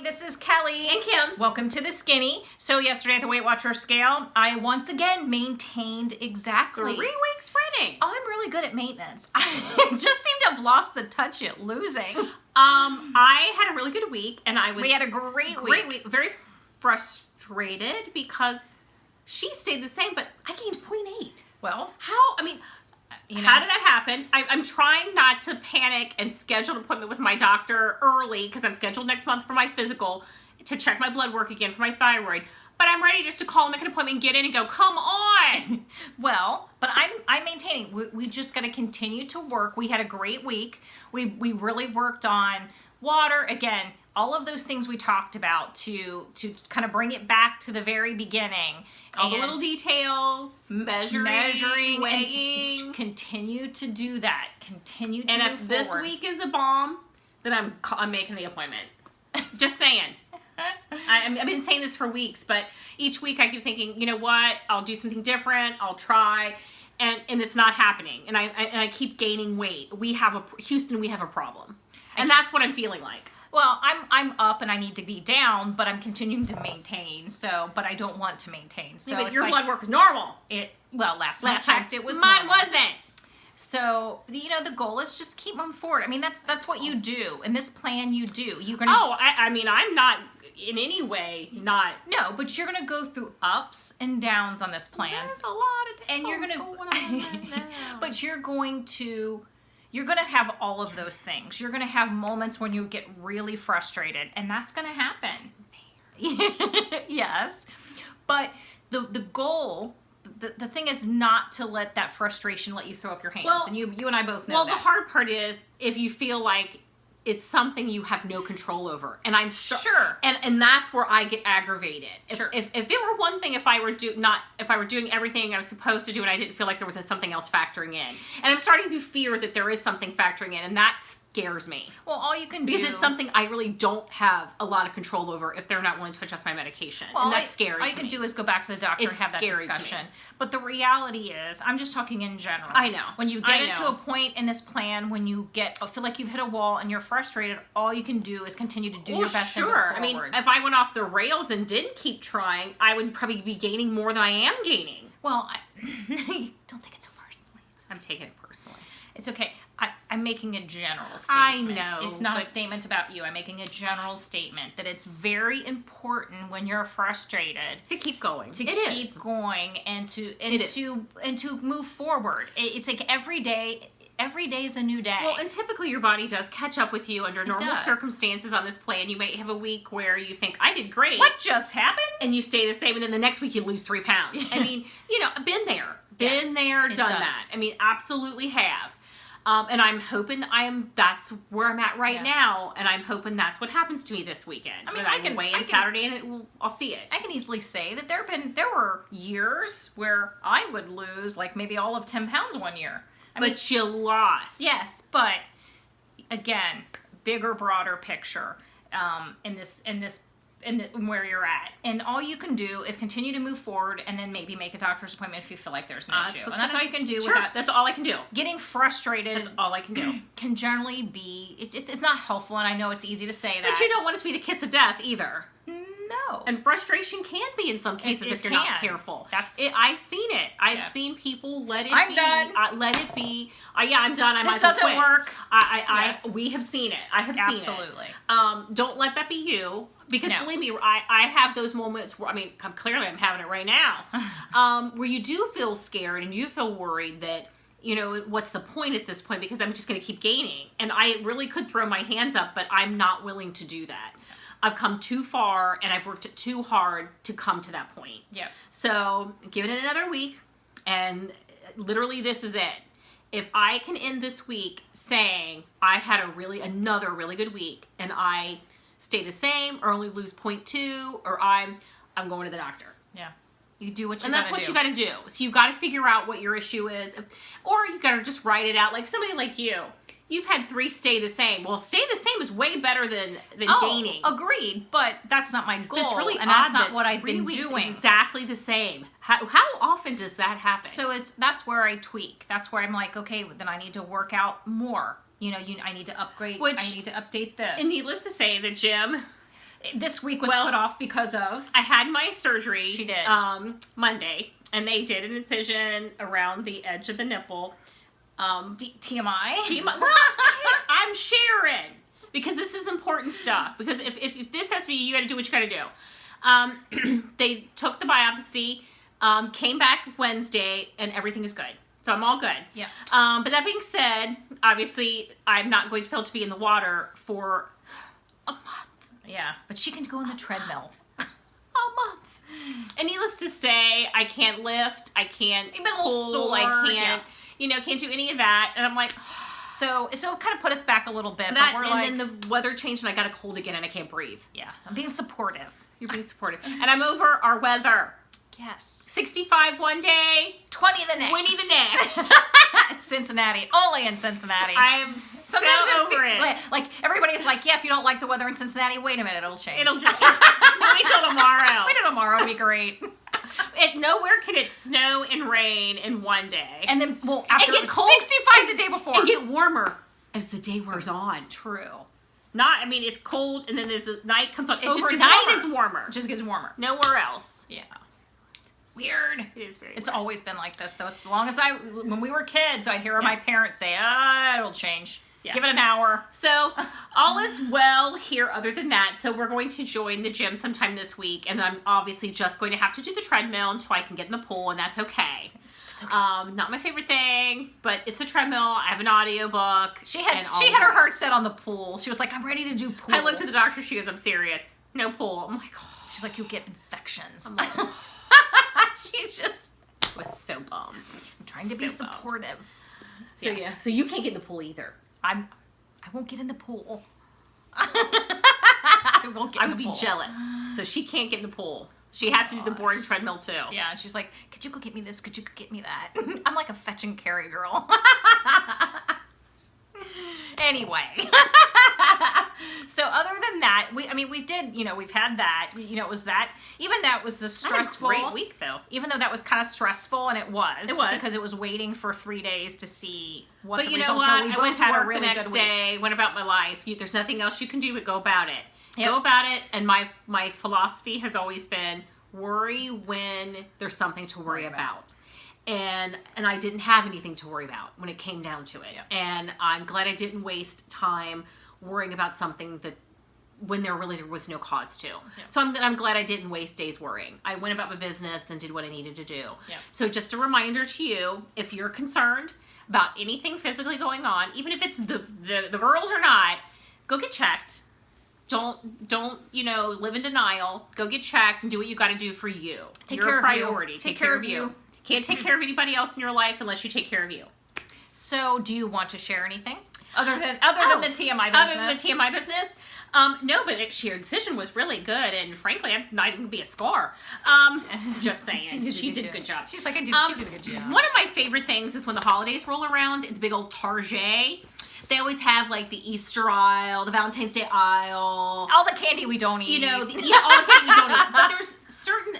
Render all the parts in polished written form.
this is Kelly. And Kim. Welcome to The Skinny. So yesterday at the Weight Watcher scale, I once again maintained exactly 3 weeks running. Oh, I'm really good at maintenance. I just seem to have lost the touch at losing. I had a really good week, and We had a great week. Very frustrated because she stayed the same, but I gained 0.8. Well, How did that happen? I'm trying not to panic and schedule an appointment with my doctor early because I'm scheduled next month for my physical to check my blood work again for my thyroid. But I'm ready just to call and make an appointment and get in and go, come on. well, but I'm maintaining. We just got to continue to work. We had a great week. We really worked on water again. All of those things we talked about to kind of bring it back to the very beginning. All the little details, measuring, weighing. And continue to do that. Continue to and move if forward. this week is a bomb, then I'm making the appointment. Just saying. I've been saying this for weeks, but each week I keep thinking, you know what? I'll do something different. I'll try. And it's not happening. And I keep gaining weight. Houston, we have a problem. And that's what I'm feeling like. Well, I'm up and I need to be down, but I'm continuing to maintain. But I don't want to maintain. So yeah, but your blood work was normal. Last time I checked, it was mine normal. wasn't. So the goal is just keep moving forward. I mean, that's what you do in this plan. You do. You're gonna. Oh, I'm not in any way not. No, but you're gonna go through ups and downs on this plan. There's a lot of and you're gonna. going on right now. But you're going to have all of those things. You're going to have moments when you get really frustrated, and that's going to happen. Yes. But the goal, the thing is not to let that frustration let you throw up your hands. Well, and you and I both know well, that. the hard part is if you feel like it's something you have no control over, and I'm sure, and that's where I get aggravated. Sure. If it were one thing, if I were doing everything I was supposed to do, and I didn't feel like there was something else factoring in, and I'm starting to fear that there is something factoring in, and that scares me. Well, all you can do, because it's something I really don't have a lot of control over if they're not willing to adjust my medication, and that's scary. All you can do is go back to the doctor and have that discussion. But the reality is, I'm just talking in general. I know. When you get into a point in this plan, when you feel like you've hit a wall and you're frustrated, all you can do is continue to do your best. Sure. And move forward. I mean, if I went off the rails and didn't keep trying, I would probably be gaining more than I am gaining. Well, don't take it so personally. I'm taking it personally. It's okay. I'm making a general statement. I know. It's not a statement about you. I'm making a general statement that it's very important when you're frustrated to keep going. To keep going and to move forward. It's like every day is a new day. Well, and typically your body does catch up with you under normal circumstances on this plan. You might have a week where you think, I did great. What just happened? And you stay the same, and then the next week you lose 3 pounds. I mean, been there. Been there, done that. I mean, absolutely have. And I'm hoping that's where I'm at right now, and I'm hoping that's what happens to me this weekend. I mean, I can weigh in Saturday, and I'll see it. I can easily say that there were years where I would lose like maybe all of 10 pounds one year. But you lost. Yes, but again, bigger, broader picture in where you're at, and all you can do is continue to move forward, and then maybe make a doctor's appointment if you feel like there's an issue. And that's all you can do. Sure, that's all I can do. Getting frustrated. That's all I can do. Can generally be it's not helpful, and I know it's easy to say that. But you don't want it to be the kiss of death either. No. And frustration can be in some cases if you're not careful. I've seen it. I've seen people let it be. I'm done. Let it be. I'm done. This doesn't work. We have seen it. I have seen it. Absolutely. Don't let that be you. Because believe me, I have those moments where, clearly I'm having it right now, where you do feel scared and you feel worried that, what's the point at this point? Because I'm just going to keep gaining. And I really could throw my hands up, but I'm not willing to do that. I've come too far and I've worked too hard to come to that point. Yeah. So give it another week, and literally this is it. If I can end this week saying I had another really good week, and I stay the same or only lose 0.2, or I'm going to the doctor. Yeah. You do what you gotta do. And that's what you got to do. So you got to figure out what your issue is, or you got to just write it out. Like somebody like you. You've had 3 stay the same. Well, stay the same is way better than gaining. Agreed, but that's not my goal. But it's really and odd that's not what I've been doing. Exactly the same. How often does that happen? So that's where I tweak. That's where I'm like, okay, then I need to work out more. I need to upgrade. I need to update this. And needless to say, the gym this week was put off because of... I had my surgery. She did. Monday, and they did an incision around the edge of the nipple. TMI? Well, I'm sharing because this is important stuff. Because if this has to be, you got to do what you got to do. They took the biopsy, came back Wednesday, and everything is good. So I'm all good. Yeah. But that being said, obviously, I'm not going to be able to be in the water for a month. Yeah, but she can go on the treadmill. A month. And needless to say, I can't lift. I can't You've been a little pull. sore, I can't, can't do any of that. And I'm like, so it kind of put us back a little bit. that, but we're and then the weather changed, and I got a cold again, and I can't breathe. Yeah, I'm being supportive. You're being supportive, and I'm over our weather. Yes. 65 one day, 20 the next. Winnie the next. It's Cincinnati. Only in Cincinnati. I'm so over it. Like everybody's like, yeah, if you don't like the weather in Cincinnati, wait a minute, it'll change. It'll change. Wait till tomorrow. Wait till tomorrow, it'll be great. Nowhere can it snow and rain in one day. And then, after get cold 65 the day before. And get warmer as the day wears on. True. It's cold, and then the night comes on. It just gets Overnight warmer. is warmer. It just gets warmer. Nowhere else. Yeah. Weird. It is very It's weird. always been like this, though. As long as when we were kids, I'd hear my parents say, it'll change. Yeah. Give it an hour. So, all is well here other than that. So, we're going to join the gym sometime this week, and I'm obviously just going to have to do the treadmill until I can get in the pool, and that's okay. It's okay. Not my favorite thing, but it's a treadmill. I have an audiobook. She had her heart set on the pool. She was like, I'm ready to do pool. I looked at the doctor. She goes, I'm serious. No pool. I'm like, oh. She's like, you'll get infections. I'm like, She just was so bummed. I'm trying to be So bummed. supportive. So yeah. So you can't get in the pool either. I won't get in the pool. I won't get I in would the be pool. jealous. So she can't get in the pool. She has to do the board treadmill too. Yeah, and she's like, could you go get me this? Could you go get me that? I'm like a fetch and carry girl. Anyway. So other than that, we did, we've had that, it was that, even that was a stressful. I had a great week though. Even though that was kind of stressful, and it was. It was. Because it was waiting for 3 days to see what But the you know results what? were. We I both went to had a work really the next good week. day, went about my life. There's nothing else you can do but go about it. Yep. Go about it. And my philosophy has always been worry when there's something to worry about. And I didn't have anything to worry about when it came down to it. Yep. And I'm glad I didn't waste time worrying about something that when there was no cause to. So I'm glad I didn't waste days worrying. I went about my business and did what I needed to do. Yep. So just a reminder to you, if you're concerned about anything physically going on, even if it's the girls or not, go get checked. Don't live in denial. Go get checked and do what you got to do for you. Take You're care a of you. priority. Take care of you. Can't take care of anybody else in your life unless you take care of you. So, do you want to share anything other than the TMI business? Other than the TMI business? No, but your decision was really good, and frankly, I'm not even gonna be a scar. Just saying, she did a good job. She's like, she did a good job. One of my favorite things is when the holidays roll around at the big old Target. They always have like the Easter aisle, the Valentine's Day aisle, All the candy we don't eat. all the candy we don't eat. But there's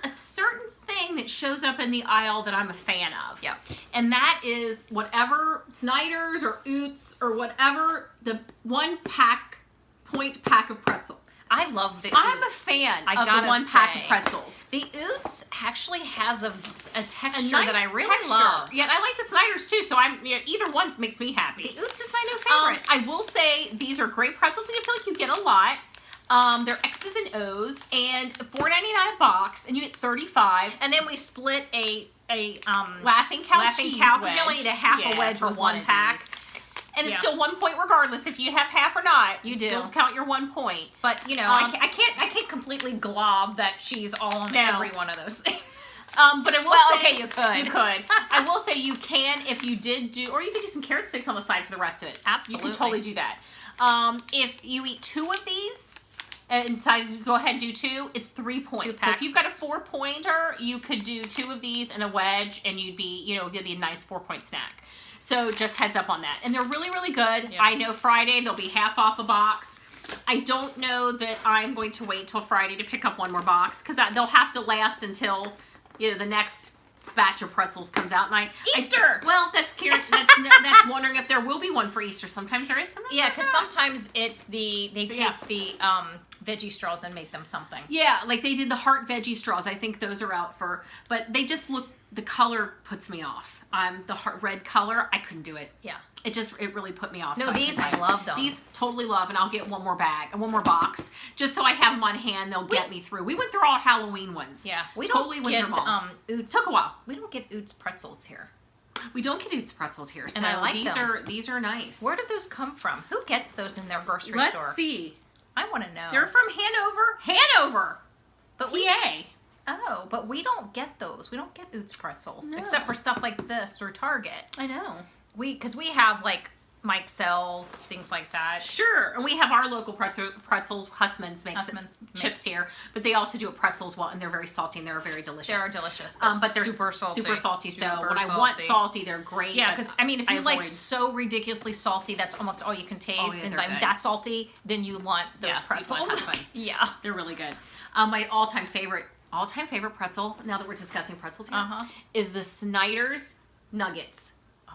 a certain thing that shows up in the aisle that I'm a fan of. Yeah. And that is whatever Snyder's or Oots or whatever the point pack of pretzels. I love the I'm a Oots. fan I of the gotta one pack say. of pretzels. The Oots actually has a texture Nice that I really texture. love. Yeah, I like the Snyder's too, so either one makes me happy. The Oots is my new favorite. I will say these are great pretzels, and I feel like you get a lot. They're X's and O's, and $4.99 a box, and you get 35. And then we split a Laughing Cow Laughing cheese Cow, wedge. because you only need a half a wedge for with one of pack. these. And it's Yeah. still 1 point regardless if you have half or not. You do. Still count your 1 point. But I can't completely glob that cheese all on No. every one of those things. But I will say, okay, you could. You could. I will say you can if you did do, or you could do some carrot sticks on the side for the rest of it. Absolutely. You can totally do that. If you eat 2 of these and decide to go ahead and do 2, it's 3 points. 2 So packs. if you've got a 4-pointer, you could do 2 of these and a wedge, and you'd be, it'd be a nice 4-point snack. So just heads up on that. And they're really, really good. Yeah. I know Friday they'll be half off a box. I don't know that I'm going to wait till Friday to pick up one more box because they'll have to last until the next batch of pretzels comes out. And Easter! That's wondering if there will be one for Easter. Sometimes there is. Sometimes Yeah, there because not. sometimes it's they take yeah. the veggie straws and make them something. Yeah, like they did the heart veggie straws. I think those are out for, but they just look, the color puts me off. The heart red color, I couldn't do it. Yeah. It really put me off. No, so these I loved them. These totally love, and I'll get one more bag and one more box just so I have them on hand. They'll get me through. We went through all Halloween ones. Yeah, we totally don't went get through them all. Oots. Took a while. We don't get Oots pretzels here. We don't get Oots pretzels here, so And I like these are nice. Where did those come from? Who gets those in their grocery Let's store? see. I want to know. They're from Hanover, but PA. but we don't get those. We don't get Oots pretzels No. except for stuff like this or Target. I know. Because we have like Mike Sells, things like that. Sure, and we have our local pretzels. Hussman's makes Hussman's chips here, but they also do a pretzels well, and they're very salty and they're very delicious. They are delicious. But they're super salty. Super salty. So Super when I want salty, they're great. Yeah, because I mean, if you like avoid- so ridiculously salty, that's almost all you can taste, Oh, yeah, and they're like good. that salty, then you want those Yeah, you want pretzels. Hussman's. Yeah. They're really good. My all-time favorite pretzel, now that we're discussing pretzels here, is the Snyder's Nuggets.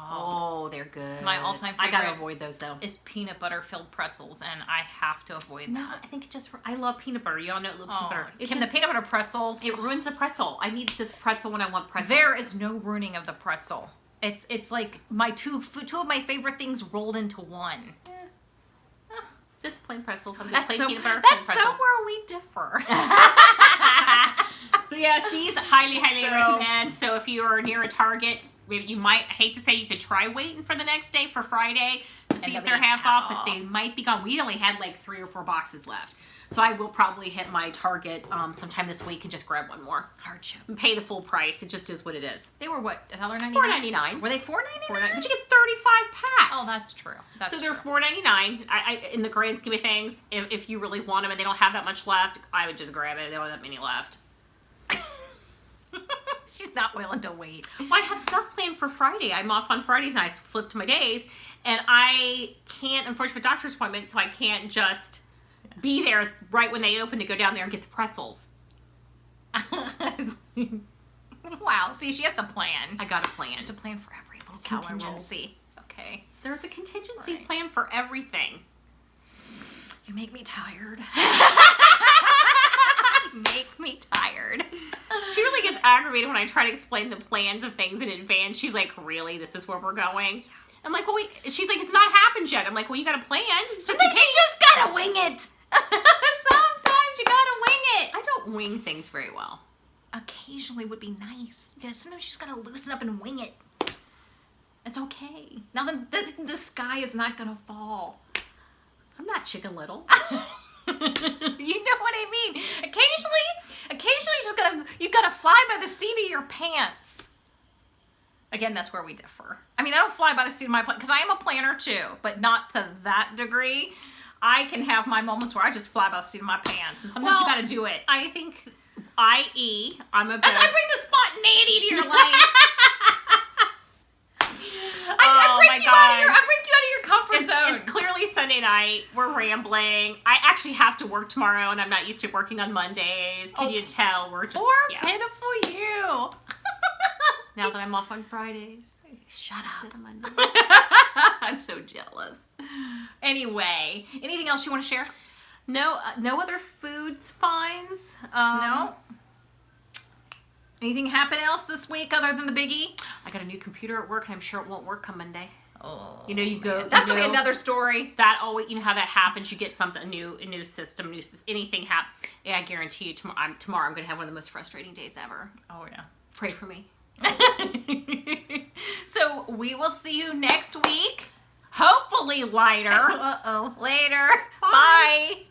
Oh, they're good. My all-time I gotta favorite avoid those though. Is peanut butter filled pretzels, and I have to avoid No, that. I think it just, I love peanut butter. Y'all know I love peanut butter. Kim, the peanut butter pretzels. It ruins the pretzel. I need just pretzel when I want pretzel. There is no ruining of the pretzel. It's like my two of my favorite things rolled into one. Just plain pretzels. I'm just That's plain so, peanut butter. that's plain pretzels. somewhere we differ. So yes, these highly So- recommend. So if you are near a Target, maybe you might, I hate to say, you could try waiting for the next day for Friday to see they'll if they're be half half off, but off. they might be gone. We only had like 3 or 4 boxes left. So I will probably hit my Target sometime this week and just grab one more. Hardship. And pay the full price. It just is what it is. They were what, $1.99? $4.99. Were they $4.99? But you get 35 packs. Oh, that's true. That's so they're true. $4.99. In the grand scheme of things, if you really want them and they don't have that much left, I would just grab it. They don't have that many left. She's not willing to wait. Well, I have stuff planned for Friday. I'm off on Fridays and I flipped my days. And I can't, unfortunately, for a doctor's appointment, so I can't just be there right when they open to go down there and get the pretzels. Wow. See, she has to plan. I got a plan. She has to plan for every little how I roll. contingency. Okay. There's a contingency Right. plan for everything. You make me tired. You make me tired. She really gets aggravated when I try to explain the plans of things in advance. She's like, really? This is where we're going? I'm like, well, she's like, it's not happened yet. I'm like, well, you got a plan. Sometimes you just gotta wing it. Sometimes you gotta wing it. I don't wing things very well. Occasionally would be nice. Yeah, sometimes you just gotta loosen up and wing it. It's okay. Now the sky is not gonna fall. I'm not Chicken Little. You know what I mean? Occasionally you gotta fly by the seat of your pants. Again, that's where we differ. I mean, I don't fly by the seat of my pants because I am a planner too, but not to that degree. I can have my moments where I just fly by the seat of my pants, and sometimes you Well, gotta do it. I think, i.e., I'm a As bit... I bring the spontaneity to your life. I break you out of your comfort zone. It's clearly Sunday night. We're rambling. I actually have to work tomorrow, and I'm not used to working on Mondays. Can you tell? We're just... Poor yeah. pitiful you. Now that I'm off on Fridays. Shut Instead of Monday. I'm so jealous. Anyway, anything else you want to share? No other foods finds. No. Anything happen else this week other than the biggie? I got a new computer at work, and I'm sure it won't work come Monday. Oh, You know, you go. that's you gonna be know, another story. That always, you know how that happens. You get something new, a new system, anything happen. Yeah, I guarantee you, tomorrow I'm gonna have one of the most frustrating days ever. Oh yeah. Pray for me. So we will see you next week. Hopefully lighter. Uh-oh. Later. Bye. Bye.